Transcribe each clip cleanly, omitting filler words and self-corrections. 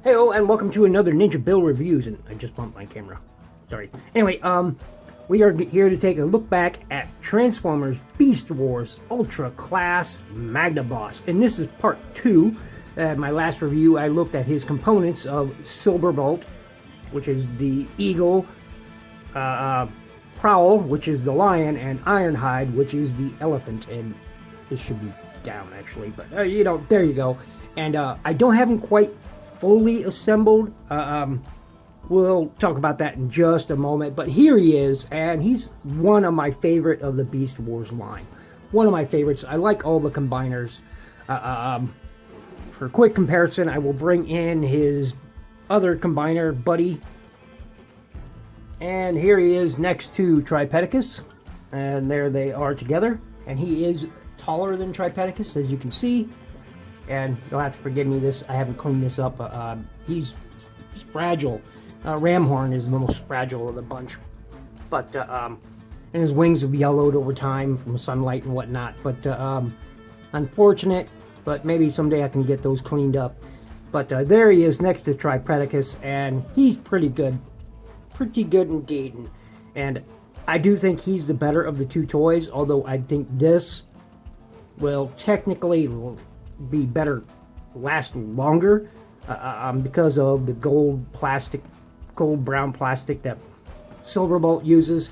Heyo, and welcome to another Ninja Build Reviews, and I just bumped my camera. Sorry. Anyway, we are here to take a look back at Transformers Beast Wars Ultra Class MagnaBoss, and this is part 2. My last review, I looked at his components of Silverbolt, which is the eagle, Prowl, which is the lion, and Ironhide, which is the elephant, and this should be down actually, but there you go. And I don't have him quite fully assembled. We'll talk about that in just a moment, but here he is, and he's one of my favorite of the Beast Wars line. One of my favorites. I like all the combiners. For quick comparison, I will bring in his other combiner buddy, and here he is next to Tripedicus, and there they are together, and he is taller than Tripedicus, as you can see. And you'll have to forgive me, I haven't cleaned this up. He's fragile. Ramhorn is the most fragile of the bunch. But, and his wings have yellowed over time from sunlight and whatnot. But, unfortunate, but maybe someday I can get those cleaned up. But there he is next to Tripedicus, and he's pretty good. Pretty good indeed. And I do think he's the better of the two toys, although I think this will technically be better, last longer, because of the gold brown plastic that Silverbolt uses.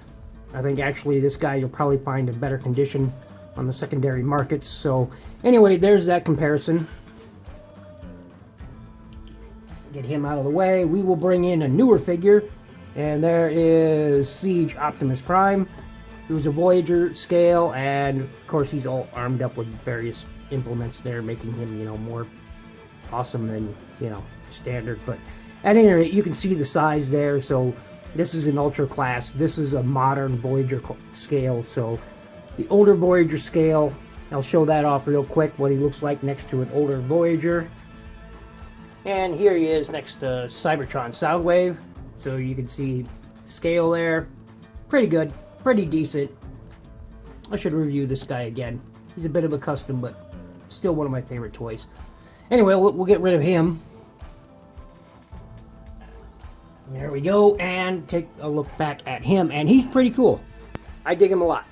I think actually this guy you'll probably find in better condition on the secondary markets. So anyway, there's that comparison. Get him out of the way. We will bring in a newer figure, and there is Siege Optimus Prime, who's a Voyager scale, and of course he's all armed up with various implements there, making him, more awesome than, standard. But at any rate, you can see the size there. So this is an Ultra class. This is a modern Voyager scale. So the older Voyager scale, I'll show that off real quick, what he looks like next to an older Voyager. And here he is next to Cybertron Soundwave. So you can see scale there. Pretty good, pretty decent. I should review this guy again. He's a bit of a custom, but still one of my favorite toys. Anyway, we'll get rid of him. There we go, and take a look back at him, and he's pretty cool. I dig him a lot.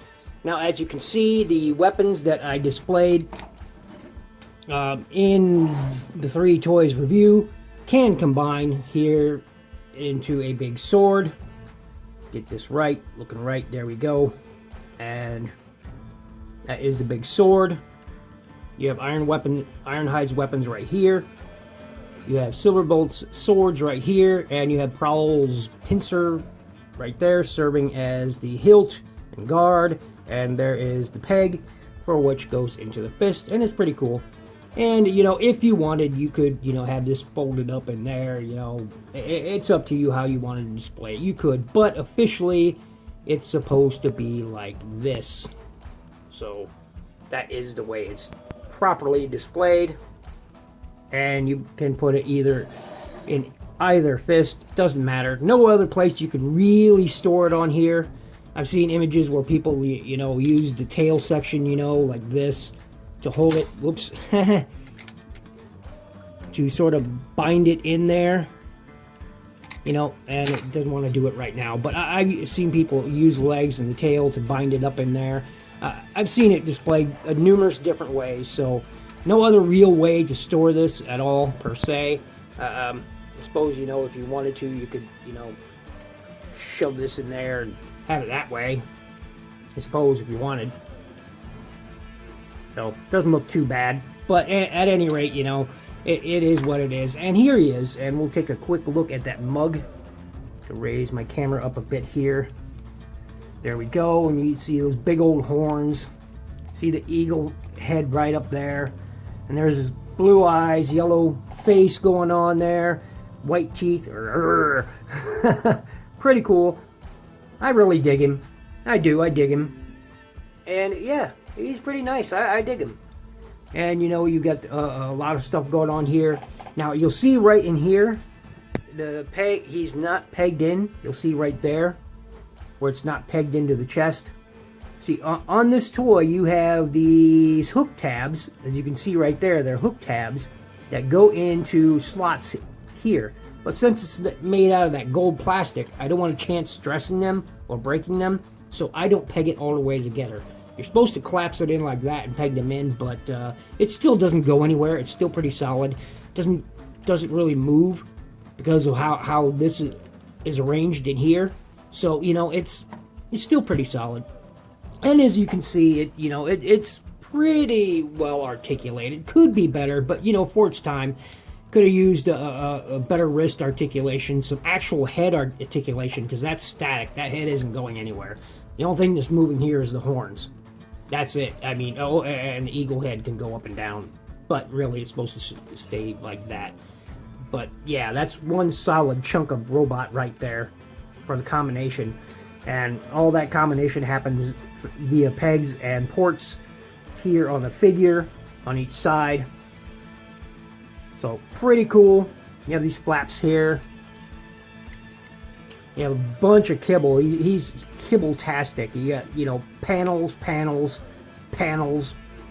Now, as you can see, the weapons that I displayed in the 3 toys review can combine here into a big sword. Get this right, looking right, there we go. And that is the big sword. You have Ironhide's weapons right here. You have Silverbolt's swords right here, and you have Prowl's pincer right there, serving as the hilt and guard. And there is the peg, for which goes into the fist, and it's pretty cool. And if you wanted, you could have this folded up in there. It's up to you how you wanted to display it. You could, but officially, it's supposed to be like this. So that is the way it's properly displayed, and you can put it either in either fist, doesn't matter. No other place you can really store it on here. I've seen images where people use the tail section, like this, to hold it, whoops, to sort of bind it in there, and it doesn't want to do it right now, but I've seen people use legs and the tail to bind it up in there. I've seen it displayed numerous different ways, so no other real way to store this at all, per se. I suppose, if you wanted to, you could, shove this in there and have it that way, I suppose, if you wanted. So, it doesn't look too bad, but at any rate, it is what it is. And here he is, and we'll take a quick look at that mug. To raise my camera up a bit here. There we go, and you see those big old horns. See the eagle head right up there. And there's his blue eyes, yellow face going on there. White teeth. Pretty cool. I really dig him. I dig him. And yeah, he's pretty nice. I dig him. And you got a lot of stuff going on here. Now you'll see right in here, the peg, he's not pegged in. You'll see right there where it's not pegged into the chest. See, on this toy you have these hook tabs, as you can see right there. They're hook tabs that go into slots here. But since it's made out of that gold plastic, I don't want a chance stressing them or breaking them, so I don't peg it all the way together. You're supposed to collapse it in like that and peg them in, but it still doesn't go anywhere. It's still pretty solid. Doesn't really move because of how this is arranged in here. So, you know, it's still pretty solid. And as you can see, it's pretty well articulated. Could be better, but, you know, for its time, could have used a better wrist articulation, some actual head articulation, because that's static. That head isn't going anywhere. The only thing that's moving here is the horns. That's it. I mean, oh, and the eagle head can go up and down, but really it's supposed to stay like that. But yeah, that's one solid chunk of robot right there for the combination. And all that combination happens via pegs and ports here on the figure on each side. So pretty cool. You have these flaps here. You have a bunch of kibble. He's kibble-tastic. You got, you know, panels,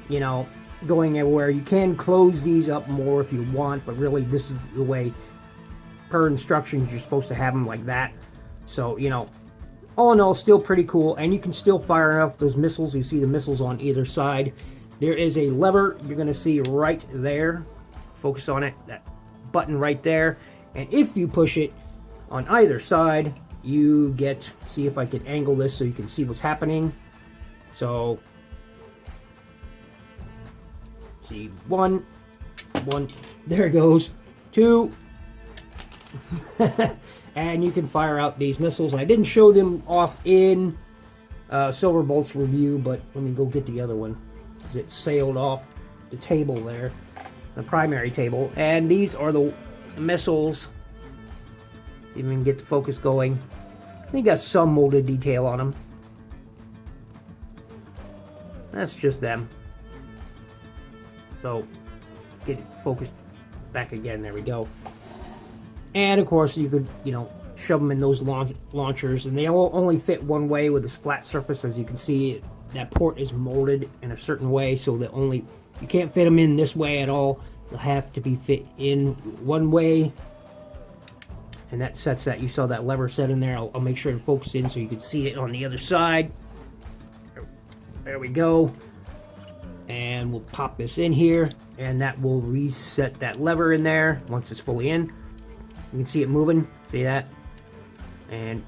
you know, going everywhere. You can close these up more if you want, but really this is the way, per instructions, you're supposed to have them like that. So, you know, all in all, still pretty cool. And you can still fire off those missiles. You see the missiles on either side. There is a lever you're going to see right there. Focus on it. That button right there. And if you push it on either side, you get, see if I can angle this so you can see what's happening. So, see, one, there it goes, 2, and you can fire out these missiles. I didn't show them off in Silverbolt's review, but let me go get the other one, because it sailed off the table there, the primary table. And these are the missiles. Even get the focus going. They got some molded detail on them. That's just them. So, get it focused back again. There we go. And of course, you could, you know, shove them in those launchers, and they all only fit one way with a splat surface. As you can see, that port is molded in a certain way, so that only, you can't fit them in this way at all. They'll have to be fit in one way. And that sets that. You saw that lever set in there. I'll make sure to focus in so you can see it on the other side. There we go. And we'll pop this in here, and that will reset that lever in there once it's fully in. You can see it moving. See that? And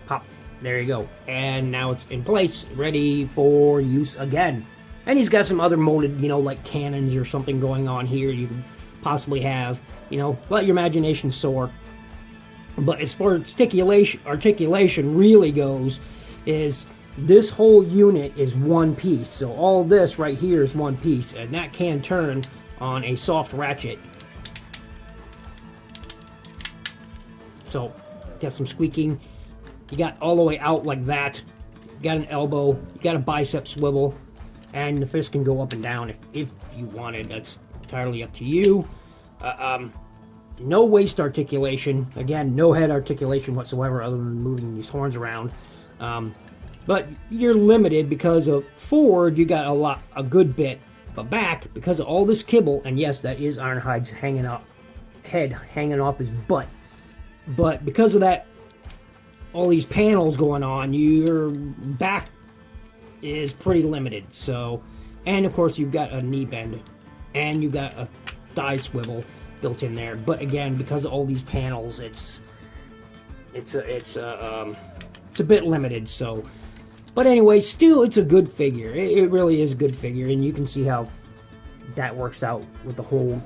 pop. There you go. And now it's in place, ready for use again. And he's got some other molded, you know, like cannons or something going on here. You can possibly have, you know, let your imagination soar. But as far as articulation really goes, is this whole unit is one piece. So all this right here is one piece, and that can turn on a soft ratchet. So, got some squeaking. You got all the way out like that. You got an elbow. You got a bicep swivel. And the fist can go up and down if you wanted. That's entirely up to you. No waist articulation. Again, no head articulation whatsoever other than moving these horns around. But you're limited because of forward, you got a good bit. But back, because of all this kibble, and yes, that is Ironhide's head hanging off his butt. But because of that, all these panels going on, your back is pretty limited. So, and of course, you've got a knee bend, and you've got a thigh swivel built in there. But again, because of all these panels, it's a bit limited. So, but anyway, still, it's a good figure. It really is a good figure, and you can see how that works out with the whole,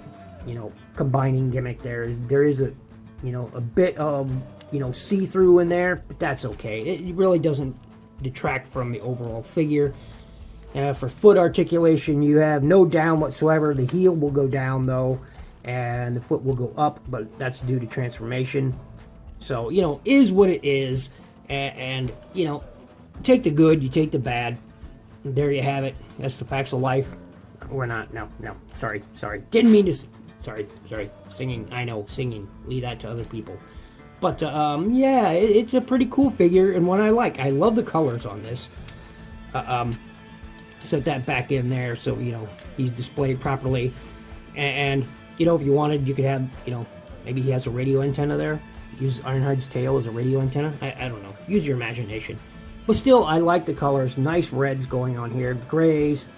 you know, combining gimmick there. There is a, you know, a bit of, you know, see-through in there, but that's okay. It really doesn't detract from the overall figure. For foot articulation, you have no down whatsoever. The heel will go down, though, and the foot will go up, but that's due to transformation. So, you know, is what it is, and you know, take the good, you take the bad. There you have it. That's the facts of life. We're not, no, sorry, didn't mean to, sorry, singing, I know, singing, leave that to other people. But, yeah, it's a pretty cool figure, and one I like. I love the colors on this. Set that back in there so, you know, he's displayed properly. And you know, if you wanted, you could have, you know, Maybe he has a radio antenna there. Use Ironhide's tail as a radio antenna. I don't know. Use your imagination. But still, I like the colors. Nice reds going on here. The grays,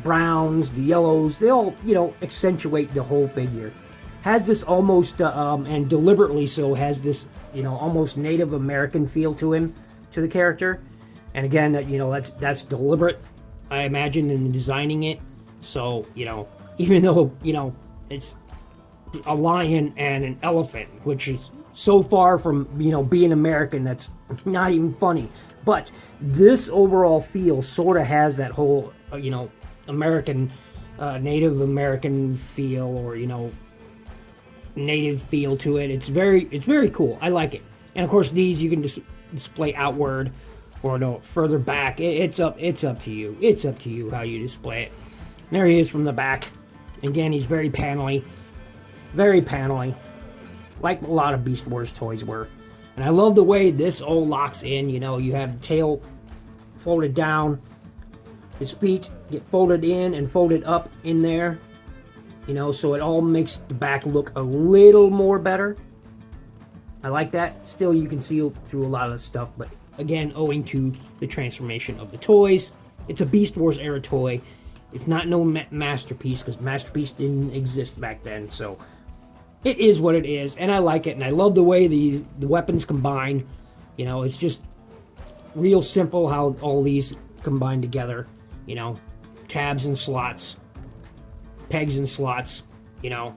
browns, the yellows. They all, you know, accentuate the whole figure. Has this almost, and deliberately so, has this, you know, almost Native American feel to him, to the character. And again, you know, that's deliberate, I imagine, in designing it. So, you know, even though, you know, it's a lion and an elephant, which is so far from, you know, being American, that's not even funny. But this overall feel sort of has that whole, you know, American, Native American feel, or, you know, native feel to it. It's very cool. I like it. And of course, these you can just display outward or no further back. It's up to you. It's up to you how you display it. And there he is from the back. Again, he's very panely, like a lot of Beast Wars toys were. And I love the way this all locks in. You know, you have the tail folded down, his feet get folded in and folded up in there. You know, so it all makes the back look a little more better. I like that. Still, you can see through a lot of the stuff, but again, owing to the transformation of the toys, it's a Beast Wars era toy. It's not no Masterpiece, because Masterpiece didn't exist back then, so it is what it is, and I like it, and I love the way the weapons combine. You know, it's just real simple how all these combine together. You know, tabs and slots, pegs and slots, you know.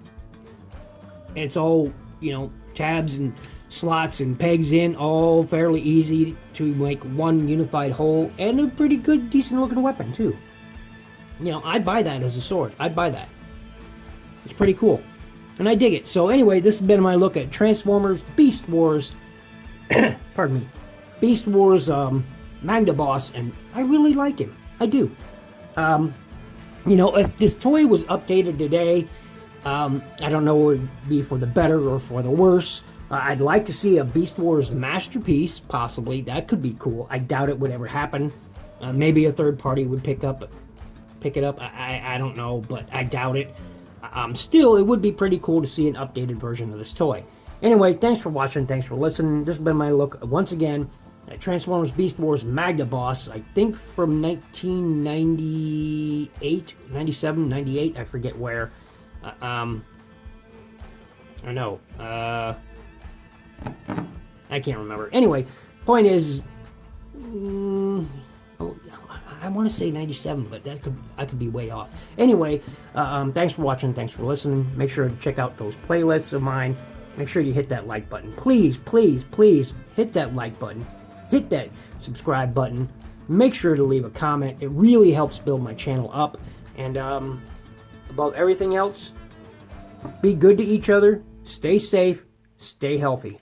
It's all, you know, tabs and slots and pegs in, all fairly easy to make one unified whole, and a pretty good, decent looking weapon, too. You know, I'd buy that as a sword. I'd buy that. It's pretty cool. And I dig it. So anyway, this has been my look at Transformers Beast Wars, pardon me, Beast Wars MagnaBoss, and I really like him. I do. You know, if this toy was updated today, I don't know if it would be for the better or for the worse. I'd like to see a Beast Wars Masterpiece, possibly. That could be cool. I doubt it would ever happen. Maybe a third party would pick it up. I don't know, but I doubt it. Still, it would be pretty cool to see an updated version of this toy. Anyway, thanks for watching. Thanks for listening. This has been my look, once again, at Transformers Beast Wars MagnaBoss. I think from 1998, 97, 98. I forget where. I know. I can't remember. Anyway, point is, I want to say 97, but I could be way off. Anyway, thanks for watching. Thanks for listening. Make sure to check out those playlists of mine. Make sure you hit that like button. Please, please, please hit that like button. Hit that subscribe button. Make sure to leave a comment. It really helps build my channel up. And above everything else, be good to each other. Stay safe. Stay healthy.